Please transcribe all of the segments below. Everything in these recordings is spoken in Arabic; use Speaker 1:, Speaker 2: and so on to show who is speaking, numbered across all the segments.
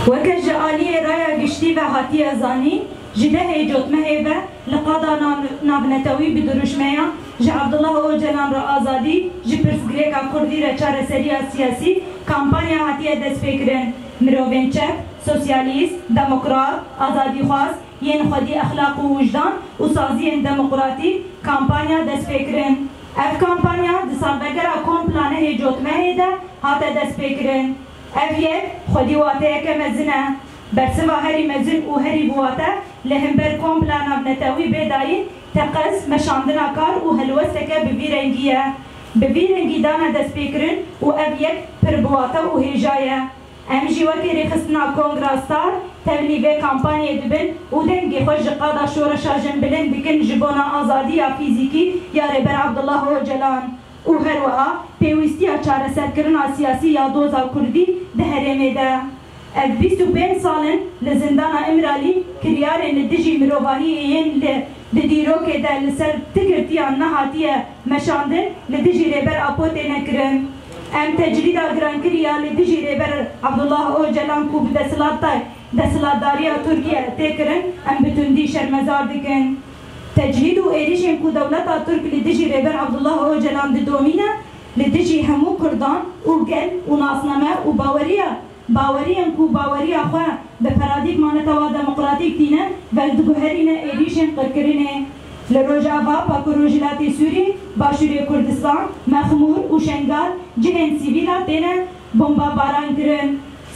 Speaker 1: وكج آلية رايا قشتي وهاتي أزاني جده جوتمه هيبه لقادا نابنتوي بدروشميا جه عبد الله اوجلان را آزادی جه پرسگریکا کردی را چاره سریا سیاسی کامپانیا هاتیه دست فکرن مروین چپ سوسیالیست دموکرات آزادی خواست ین خودی اخلاق و وجدان و سازی دموکراتی کامپانیا دست فکرن اف کامپانیا دسال بگرا کون پلانه جوتمه هیده هاته دست فکرن اف یک خودی واته که مزنه برسما هری مزن و هری بواته لهمبر کون پلانا بنتاوی بداین تقص مشاندنا کار و هلوستک ببیرنگیه ببیرنگی دانا دست بکرن و اف یک پر بواته و هجایه ام جیوکی ریخستنا کنگراستار تبلیغ کمپانی دبن و دنگی خوش قادا شورشا جنبلن بکن جبونا آزادی یا فیزیکی یا ربر عبدالله اوجلان و هروها پیوستی چاره سرکرنا سیاسی یا دوزا کردی ده هرمه ده 25 سالن لزندان امرالی کریارن لدجی مروباهی این لدیروک ده لسر تکرتیان نهاتیه مشاندن لدجی ربر اپوته نکرن ام تجرید اگران کریا لدجی ربر عبدالله اوجلان کو دستلاتداریا ترکیه تکرن ام بتوندی شرمزار دکن تجرید و ایریشن کو دولتا ترک لدجی ربر عبدالله اوجلان دومینه لدجی همو کردان و گل و ناسنامه و باوريا كو باوريا خو بپارادايما نتوا ديمقراطيك دينه والدبهرينه ايديشن قركرينه لروجافا باكروجلاتي سوري باشوري كردستان مخمور وشنغال جهن سيفيلا تينه بومبا باران كرن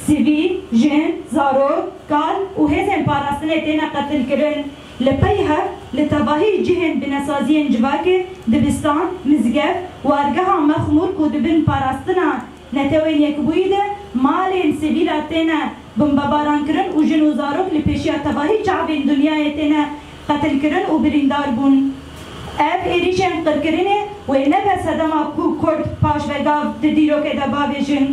Speaker 1: سيفيل جن زارو قال وهزن باراستنه تينه قتل كرن لبيها لتباهي جهن بنسازين جواكي دبستان مزگف وارگها مخمور كو دبن باراستنا نتوين يكبويده مالين سيفيلا تينا بمباران كرن و جن وزاروك لپيشيا تباهي چاوين دنيا تينا قتل كرن و بريندار بون اف ايريشن قركرينه و نبه صدما كو كرد پاش وگاو دديروك دباويجن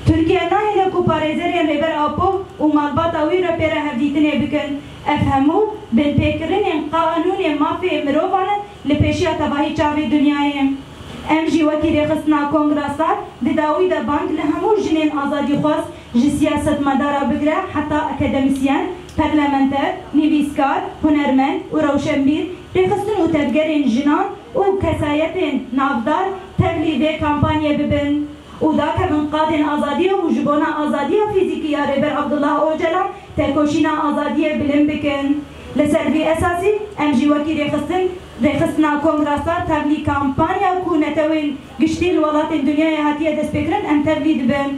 Speaker 1: تركيا ناهيلا كو پاريزرين ريبر آپو و مالبات اويرا پيرا هفديتنه بكن افهمو بن پيكرين قانون مافي مروفانا لپيشيا تباهي چاوين دنيا ام جی وکیل خستنا کنگراسات دداوی دا بانک لهمو جنین آزادی خواست جی سیاست مدارا بگره حتی اکادمیسیان پارلمانتر نویسکار هنرمند و روشنبیر بخستن و تبگرین جنان و کسایتین نافدار تبلیغ کمپانیه ببن و دا که من قادن آزادی و جبونا آزادی فیزیکی یا ربر عبدالله اوجلان تکوشینا آزادی بلن بکن لسر بی اساسی ام جی وکیل رخصنا کنگراسات تبلیغ کامپانیا کو نتوین گشتی الولات دنیا هاتیه دست بکرن ام تبلیغ بن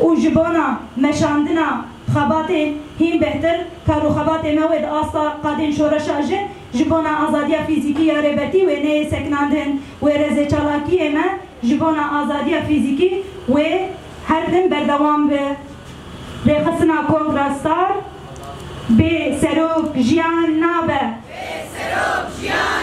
Speaker 1: و جبانا مشاندنا خباتین هیم بهتر کارو خبات موید آسا قادین شورشا جن جبانا آزادی فیزیکی یا ربطی و نه سکناندن و رزه چالاکی اما جبانا آزادی فیزیکی و هر دن بردوام به رخصنا کنگراسات به سروک جیان نابه به سروک جیان